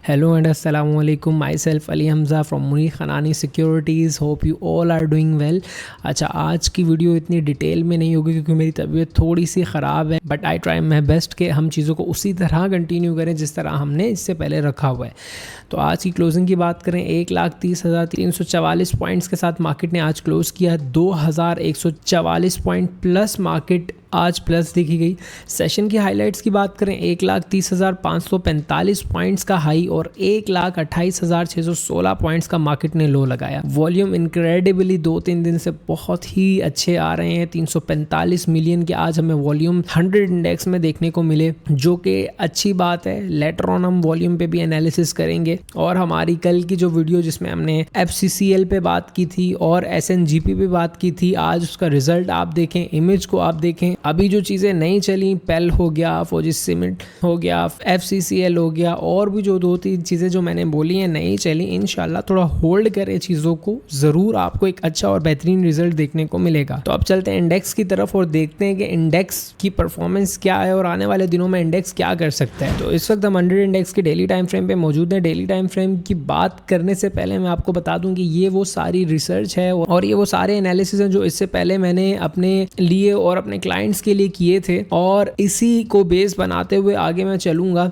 Hello and assalamu alaikum. Myself Ali Hamza from Munir Khanani Securities. Hope you all are doing well. अच्छा, आज की video इतनी detail में नहीं होगी क्योंकि मेरी तबीयत थोड़ी सी ख़राब है, but I try my best कि हम चीज़ों को उसी तरह कंटिन्यू करें जिस तरह हमने इससे पहले रखा हुआ है। तो आज की क्लोजिंग की बात करें, 1,30,344 पॉइंट्स के साथ मार्केट ने आज क्लोज़ किया। 2,144 पॉइंट प्लस मार्केट आज प्लस देखी गई। सेशन की हाइलाइट्स की बात करें, 1,30,545 पॉइंट्स का हाई और 1,28,616 पॉइंट्स का मार्केट ने लो लगाया। वॉल्यूम इनक्रेडिबली 2-3 दिन से बहुत ही अच्छे आ रहे हैं। 345 मिलियन के आज हमें वॉल्यूम 100 इंडेक्स में देखने को मिले, जो कि अच्छी बात है। लेटर ऑन हम वॉल्यूम पे भी एनालिसिस करेंगे और हमारी कल की जो वीडियो जिसमें हमने FCCL पे बात की थी और SNGP पे बात की थी, आज उसका रिजल्ट आप देखें, इमेज को आप देखें। अभी जो चीज़ें नहीं चली, पेल हो गया, फौजी सीमेंट हो गया, FCCL हो गया, और भी जो 2-3 चीज़ें जो मैंने बोली हैं नहीं चली, इंशाल्लाह थोड़ा होल्ड करें चीज़ों को, ज़रूर आपको एक अच्छा और बेहतरीन रिजल्ट देखने को मिलेगा। तो अब चलते हैं इंडेक्स की तरफ और देखते हैं कि इंडेक्स की परफॉर्मेंस क्या है और आने वाले दिनों में इंडेक्स क्या कर सकता है। तो इस वक्त हम 100 इंडेक्स के डेली टाइम फ्रेम पे मौजूद हैं। डेली टाइम फ्रेम की बात करने से पहले मैं आपको बता दूं कि ये वो सारी रिसर्च है और ये वो सारे एनालिसिस हैं जो इससे पहले मैंने अपने लिए और अपने क्लाइंट्स के लिए किए थे, और इसी को बेस बनाते हुए आगे मैं चलूँगा।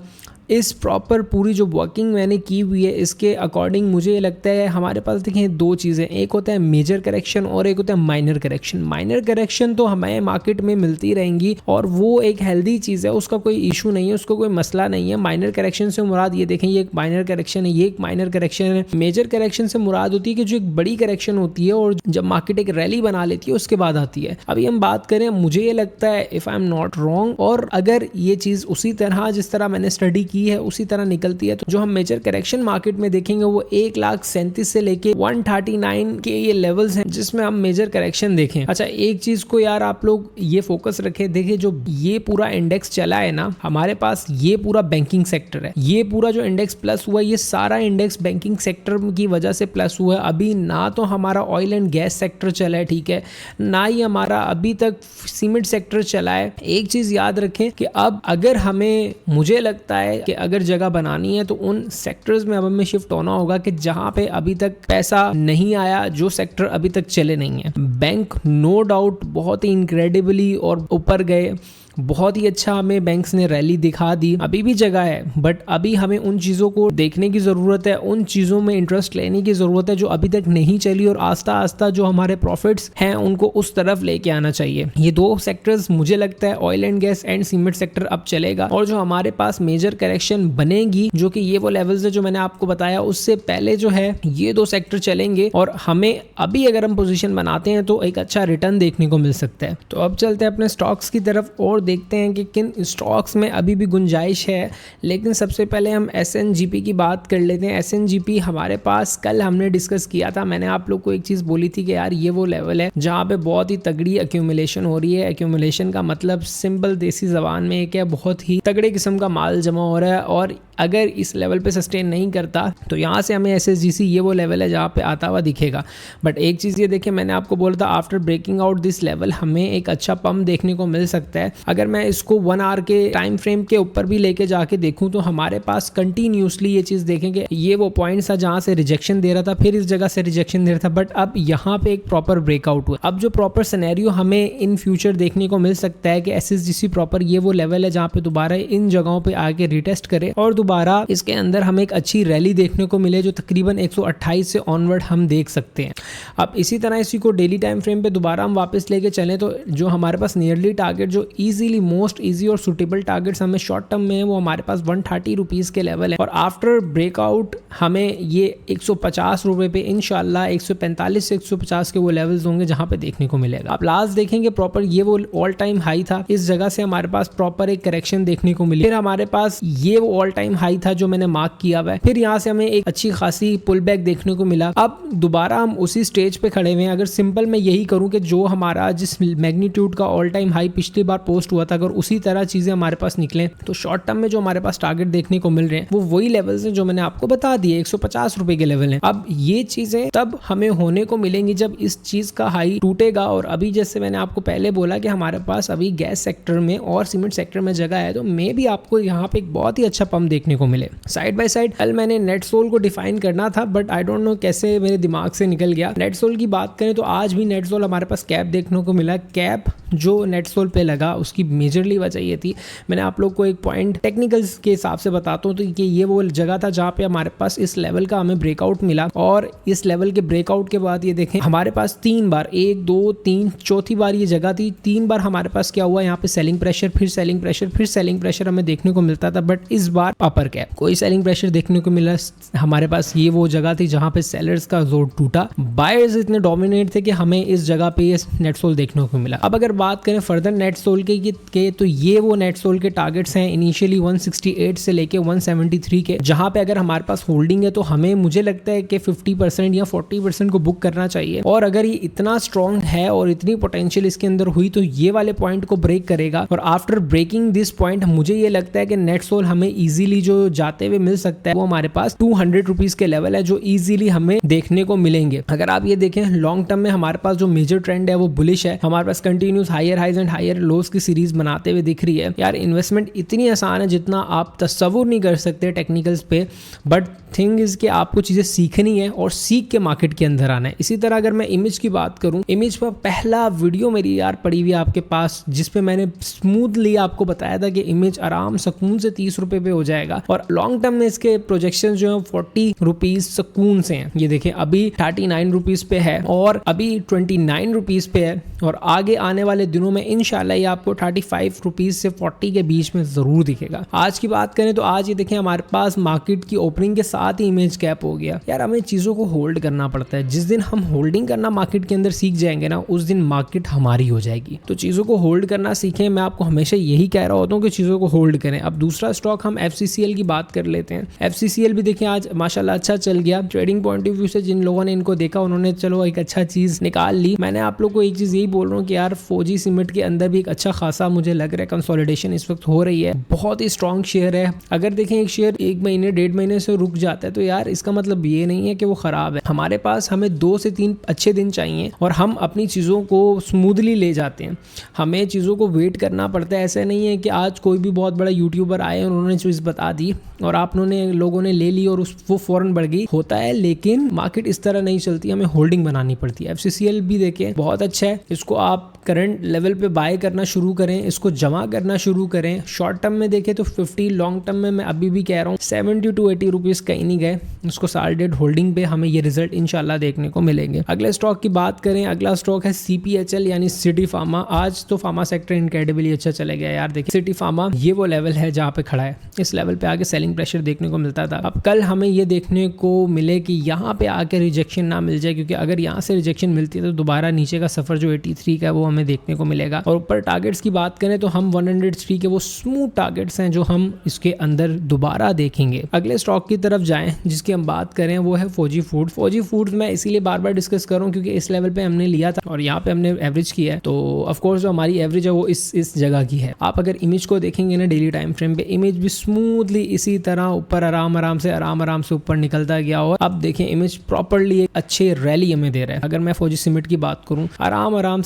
इस प्रॉपर पूरी जो वर्किंग मैंने की हुई है, इसके अकॉर्डिंग मुझे लगता है हमारे पास देखें 2 चीज़ें, एक होता है मेजर करेक्शन और एक होता है माइनर करेक्शन। माइनर करेक्शन तो हमें मार्केट में मिलती रहेंगी और वो एक हेल्दी चीज़ है, उसका कोई इशू नहीं है, उसको कोई मसला नहीं है। माइनर करेक्शन से मुराद ये देखें, ये एक माइनर करेक्शन है, ये एक माइनर करेक्शन है। मेजर करेक्शन से मुराद होती है कि जो एक बड़ी करेक्शन होती है और जब मार्केट एक रैली बना लेती है उसके बाद आती है। अभी हम बात करें, मुझे ये लगता है, if I am not wrong, और अगर ये चीज़ उसी तरह जिस तरह मैंने स्टडी की है उसी तरह निकलती है, तो जो हम मेजर करेक्शन मार्केट में देखेंगे वो 1,37,000 से लेके 139 के ये लेवल्स हैं जिसमें हम मेजर करेक्शन देखें। अच्छा, एक चीज को यार आप लोग ये फोकस रखें, देखिए जो ये पूरा इंडेक्स चला है ना, हमारे पास ये पूरा बैंकिंग सेक्टर है। ये पूरा जो इंडेक्स प्लस हुआ, ये सारा इंडेक्स बैंकिंग सेक्टर की वजह से प्लस हुआ है। अभी ना तो हमारा ऑयल एंड गैस सेक्टर चला है, ठीक है, ना ही हमारा अभी तक सीमेंट सेक्टर चला है। एक चीज याद रखें कि अब अगर हमें, मुझे लगता है कि अगर जगह बनानी है तो उन सेक्टर्स में अब हमें शिफ्ट होना होगा कि जहां पे अभी तक पैसा नहीं आया, जो सेक्टर अभी तक चले नहीं है। बैंक नो डाउट बहुत ही इनक्रेडिबली और ऊपर गए, बहुत ही अच्छा हमें बैंक्स ने रैली दिखा दी। अभी भी जगह है, बट अभी हमें उन चीज़ों को देखने की ज़रूरत है, उन चीज़ों में इंटरेस्ट लेने की ज़रूरत है जो अभी तक नहीं चली, और आस्ता आस्ता जो हमारे प्रॉफिट्स हैं उनको उस तरफ लेके आना चाहिए। ये 2 सेक्टर्स मुझे लगता है, oil and gas and cement sector अब चलेगा, और जो हमारे पास मेजर करेक्शन बनेगी, जो कि ये वो लेवल्स है जो मैंने आपको बताया, उससे पहले जो है ये 2 सेक्टर चलेंगे और हमें अभी अगर हम पोजीशन बनाते हैं तो एक अच्छा रिटर्न देखने को मिल सकता है। तो अब चलते हैं अपने स्टॉक्स की तरफ और देखते हैं कि किन स्टॉक्स में अभी भी गुंजाइश है। लेकिन सबसे पहले हम SNGP की बात कर लेते हैं। SNGP हमारे पास कल हमने डिस्कस किया था, मैंने आप लोग को एक चीज़ बोली थी कि यार ये वो लेवल है जहाँ पे बहुत ही तगड़ी एक्यूमुलेशन हो रही है। एक्यूमुलेशन का मतलब सिंपल देसी जबान में एक है, बहुत ही तगड़े किस्म का माल जमा हो रहा है, और अगर इस लेवल पे सस्टेन नहीं करता तो यहाँ से हमें SSGC ये वो लेवल है जहाँ पे आता हुआ दिखेगा। बट एक चीज़ ये देखिए, मैंने आपको बोला था after breaking out this level हमें एक अच्छा पंप देखने को मिल सकता है। अगर मैं इसको 1 आवर के टाइम फ्रेम के ऊपर भी लेके जाके देखूं तो हमारे पास कंटिन्यूसली ये चीज़ देखेंगे, ये वो पॉइंट्स था जहाँ से रिजेक्शन दे रहा था, फिर इस जगह से रिजेक्शन दे रहा था, बट अब यहाँ पे एक प्रॉपर ब्रेकआउट हुआ। अब जो प्रॉपर सिनेरियो हमें इन फ्यूचर देखने को मिल सकता है कि SSGC प्रॉपर ये वो लेवल है जहाँ पे दोबारा इन जगहों पे आके रिटेस्ट करे और दोबारा इसके अंदर हमें एक अच्छी रैली देखने को मिले, जो तकरीबन 128 से ऑनवर्ड हम देख सकते हैं। अब इसी तरह इसी को डेली टाइम फ्रेम पे दोबारा हम वापस लेके चलें तो जो हमारे पास नियरली टारगेट, जो इजीली मोस्ट इजी और सुटेबल टारगेट्स हमें शॉर्ट टर्म में है, वो हमारे पास 130 रुपीज़ के लेवल है, और आफ्टर ब्रेकआउट हमें ये 150 रुपये पे इंशाल्लाह 145 से 150 के वो लेवल्स होंगे जहाँ पे देखने को मिलेगा। आप लास्ट देखेंगे प्रॉपर ये वो ऑल टाइम हाई था, इस जगह से हमारे पास प्रॉपर एक करेक्शन देखने को मिली, फिर हमारे पास ये वो ऑल टाइम हाई था जो मैंने मार्क किया हुआ है, फिर यहाँ से हमें एक अच्छी खासी पुल बैक देखने को मिला। अब दोबारा हम उसी स्टेज पे खड़े हुए हैं। अगर सिंपल मैं यही करूँ कि जो हमारा जिस मैग्नीट्यूड का ऑल टाइम हाई पिछली बार पोस्ट हुआ था, अगर उसी तरह चीजें हमारे पास निकले तो शॉर्ट टर्म में जो हमारे पास टारगेट देखने को मिल रहे हैं वो वही लेवल्स हैं जो मैंने आपको बता दिए, 150 रुपए के लेवल हैं। अब ये चीजें तब हमें होने को मिलेंगी जब इस चीज का हाई टूटेगा, और अभी जैसे मैंने आपको पहले बोला कि हमारे पास अभी गैस सेक्टर में और सीमेंट सेक्टर में जगह है, तो मैं भी आपको यहाँ पे एक बहुत ही अच्छा पंप देखने देखने को मिले। साइड बाय साइड कल मैंने नेट सोल को डिफाइन करना था बट आई डोंट नो कैसे मेरे दिमाग से निकल गया। नेट सोल की बात करें तो आज भी नेट सोल हमारे पास कैप देखने को मिला। कैप जो नेट सोल पे लगा उसकी मेजरली वजह ये थी, मैंने आप लोग को एक पॉइंट टेक्निकल्स के हिसाब से बताता हूँ, तो कि ये वो जगह था जहाँ पे हमारे पास इस लेवल का हमें ब्रेकआउट मिला और इस लेवल के ब्रेकआउट के बाद ये देखें हमारे पास 3 बार 1 2 3 चौथी बार ये जगह थी, 3 बार हमारे पास क्या हुआ यहाँ पे सेलिंग प्रेशर, फिर सेलिंग प्रेशर, फिर सेलिंग प्रेशर हमें देखने को मिलता था। बट इस बार अपर कैप कोई सेलिंग प्रेशर देखने को मिला। हमारे पास ये वो जगह थी जहाँ पे सेलर्स का जोर टूटा, बायर्स इतने डोमिनेट थे कि हमें इस जगह पे ये नेट सोल देखने को मिला। अब अगर बात करें फर्दर नेट सोल के तो ये वो नेट सोल के टारगेट्स हैं इनिशियली 168 से लेके 173 के, जहां पे अगर हमारे पास होल्डिंग है तो हमें मुझे लगता है कि 50% या 40% को बुक करना चाहिए। और अगर ये इतना स्ट्रॉन्ग है और इतनी पोटेंशियल इसके अंदर हुई तो ये वाले पॉइंट को ब्रेक करेगा और आफ्टर ब्रेकिंग दिस पॉइंट मुझे ये लगता है कि नेट सोल हमें इजीली जो जाते हुए मिल सकता है वो हमारे पास 200 रुपीज के लेवल है जो इजीली हमें देखने को मिलेंगे। अगर आप ये देखें लॉन्ग टर्म में हमारे पास जो मेजर ट्रेंड है वो बुलिश है, हमारे पास continuous higher highs and higher lows की सीरीज बनाते हुए दिख रही है। यार इन्वेस्टमेंट इतनी आसान है जितना आप तस्वुर नहीं कर सकते टेक्निकल्स पे, बट थिंग इज कि आपको चीजें सीखनी है और सीख के मार्केट के अंदर आना है। इसी तरह अगर मैं इमेज की बात करूं, इमेज पर पहला वीडियो मेरी यार पड़ी हुई है आपके पास जिसपे मैंने स्मूथली आपको बताया था कि इमेज आराम सुकून से 30 रुपए पे हो जाएगा और लॉन्ग टर्म में इसके प्रोजेक्शन जो है 40 रुपीज सुकून से हैं। ये देखें अभी 39 रुपीज पे है और अभी 29 रुपीज पे है और आगे आने वाले दिनों में इंशाल्लाह ये आपको 35 रुपीज से 40 के बीच में जरूर दिखेगा। आज की बात करें तो आज ये देखें हमारे पास मार्केट की ओपनिंग के साथ ही इमेज कैप हो गया। यार हमें चीजों को होल्ड करना पड़ता है, जिस दिन हम होल्डिंग करना मार्केट के अंदर सीख जाएंगे ना उस दिन मार्केट हमारी हो जाएगी। तो चीजों को होल्ड करना सीखें, मैं आपको हमेशा यही कह रहा होता हूँ कि चीजों को होल्ड करें। अब दूसरा स्टॉक हम FCCL की बात कर लेते हैं। FCCL भी देखें आज माशाल्लाह अच्छा चल गया। ट्रेडिंग पॉइंट ऑफ व्यू से जिन लोगों ने इनको देखा उन्होंने चलो एक अच्छा चीज निकाल ली। मैंने आप लोग को एक चीज यही बोल रहा हूँ कि यार फौजी सीमेंट के अंदर भी एक अच्छा खासा मुझे लग रहा है कंसोलिडेशन इस वक्त हो रही है। बहुत ही स्ट्रॉन्ग शेयर है। अगर देखें एक शेयर 1 महीने 1.5 महीने से रुक जाता है तो यार इसका मतलब ये नहीं है कि वो खराब है। हमारे पास हमें 2 से 3 अच्छे दिन चाहिए और हम अपनी चीज़ों को स्मूथली ले जाते हैं। हमें चीज़ों को वेट करना पड़ता है। ऐसा नहीं है कि आज कोई भी बहुत बड़ा यूट्यूबर आए और उन्होंने चीज़ बता दी और आप लोगों ने ले ली और वो फौरन बढ़ गई। होता है लेकिन मार्केट इस तरह नहीं चलती, हमें होल्डिंग बनानी पड़ती है। FCCL भी देखें बहुत अच्छा है, इसको आप करंट लेवल पे बाय करना शुरू करें, इसको जमा करना शुरू करें। शॉर्ट टर्म में देखें तो 50, लॉन्ग टर्म में मैं अभी भी कह रहा हूँ 70 to 80 रुपीज़ कहीं नहीं गए। उसको साल डेट होल्डिंग पे हमें ये रिजल्ट इंशाल्लाह देखने को मिलेंगे। अगले स्टॉक की बात करें, अगला स्टॉक है CPHL यानी सिटी फार्मा। आज तो फार्मा सेक्टर इनक्रेडिबली अच्छा चले गया यार। देखिए सिटी फार्मा ये वो लेवल है जहाँ पे खड़ा है, इस लेवल पे आके सेलिंग प्रेशर देखने को मिलता था। अब कल हमें ये देखने को मिले कि यहाँ पे आके रिजेक्शन ना मिल जाए, क्योंकि अगर यहाँ से रिजेक्शन मिलती है तो दोबारा नीचे का सफर जो 83 का है वो हमें देखने को मिलेगा। और ऊपर टारगेट्स की बात करें तो हम 103 के वो स्मूथ टारगेट्स हैं जो हम इसके अंदर दोबारा देखेंगे। अगले स्टॉक की तरफ जाएं जिसकी हम बात करें वो है फौजी फूड्स। फौजी फूड्स मैं इसीलिए बार बार डिस्कस कर रहा हूं क्योंकि इस लेवल पे हमने लिया था और यहाँ पे हमने एवरेज किया है, तो ऑफ कोर्स जो हमारी एवरेज है वो इस जगह की है। आप अगर इमेज को देखेंगे ना डेली टाइम फ्रेम पे, इमेज भी स्मूथली इसी तरह ऊपर आराम आराम से ऊपर निकलता गया और अब देखें इमेज प्रॉपरली एक अच्छे रैली हमें दे रहा है। अगर मैं फौजी सीमेंट की बात करूं, आराम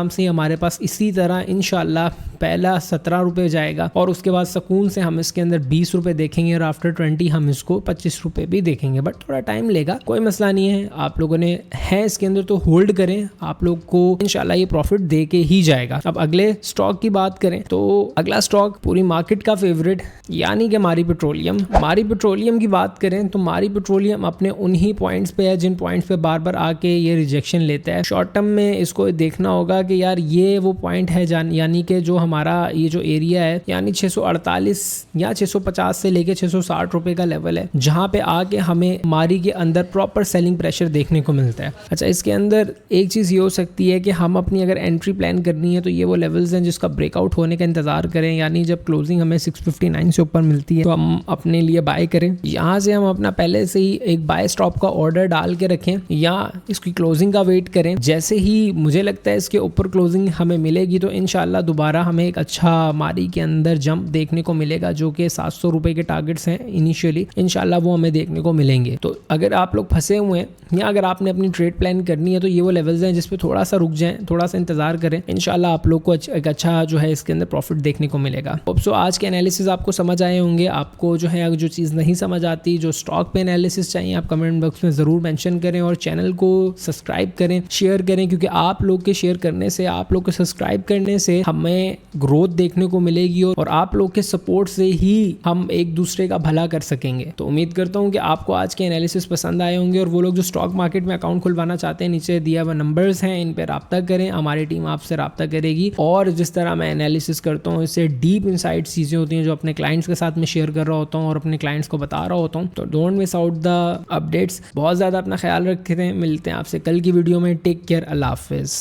से हमारे पास इसी तरह इंशाल्लाह पहला 17 रुपए जाएगा और उसके बाद सुकून से हम इसके अंदर 20 रुपए देखेंगे और आफ्टर 20 हम इसको 25 रुपए भी देखेंगे। बट थोड़ा टाइम लेगा, कोई मसला नहीं है। आप लोगों ने है इसके अंदर तो होल्ड करें, आप लोग को इंशाल्लाह ये प्रॉफिट दे के ही जाएगा। अब अगले स्टॉक की बात करें तो अगला स्टॉक पूरी मार्केट का फेवरेट यानी कि मारी पेट्रोलियम। मारी पेट्रोलियम की बात करें तो मारी पेट्रोलियम अपने उन्हीं पॉइंट्स पे है जिन पॉइंट्स पे बार बार आके ये रिजेक्शन लेता है। शॉर्ट टर्म में इसको देखना होगा कि यार ये वो पॉइंट है यानी कि जो हमारा ये जो एरिया है यानी 648 या 650 से लेके 660 रुपए का लेवल है, जहां पे आके हमें मारी के अंदर प्रॉपर सेलिंग प्रेशर देखने को मिलता है। अच्छा, इसके अंदर एक चीज ये हो सकती है कि हम अपनी अगर एंट्री प्लान करनी है तो ये वो लेवल्स हैं जिसका ब्रेकआउट होने का इंतजार करें, यानी जब क्लोजिंग हमें 659 से ऊपर मिलती है तो हम अपने लिए बाय करें। यहाँ से हम अपना पहले से ही एक बाय स्टॉप का ऑर्डर डाल के रखें या इसकी क्लोजिंग का वेट करें। जैसे ही मुझे लगता है इसके ऊपर क्लोजिंग हमें मिलेगी तो इंशाल्लाह दोबारा हमें एक अच्छा मारी के अंदर जंप देखने को मिलेगा, जो कि 700 रुपए के टारगेट्स हैं इनिशियली, इंशाल्लाह वो हमें देखने को मिलेंगे। तो अगर आप लोग फंसे हुए हैं या अगर आपने अपनी ट्रेड प्लान करनी है तो ये वो लेवल्स हैं जिस पे थोड़ा सा रुक जाएं, थोड़ा सा इंतजार करें, इंशाल्लाह आप लोग को एक अच्छा जो है इसके अंदर प्रॉफिट देखने को मिलेगा। सो आज के एनालिसिस आपको समझ आए होंगे। आपको जो है अगर जो चीज़ नहीं समझ आती, जो स्टॉक पे एनालिसिस चाहिए, आप कमेंट बॉक्स में ज़रूर मेंशन करें और चैनल को सब्सक्राइब करें, शेयर करें, क्योंकि आप लोग के शेयर करने से, आप लोग के सब्सक्राइब करने से हमें ग्रोथ देखने को मिलेगी और आप लोग के सपोर्ट से ही हम एक दूसरे का भला कर सकेंगे। तो उम्मीद करता हूँ कि आपको आज के एनालिसिस पसंद आए होंगे और वो लोग जो स्टॉक मार्केट में अकाउंट खुलवाना चाहते हैं, नीचे दिया हुआ नंबर्स हैं, इन पर रब्ता करें, हमारी टीम आपसे रब्ता करेगी। और जिस तरह मैं एनालिसिस करता हूँ, इससे डीप इनसाइट चीज़ें होती हैं जो अपने क्लाइंट्स के साथ में शेयर कर रहा होता हूँ और अपने क्लाइंट्स को बता रहा होता हूँ। तो don't miss out the updates. बहुत ज़्यादा अपना ख्याल रखते हैं। मिलते हैं आपसे कल की वीडियो में। Take care. अल्लाह हाफिज़।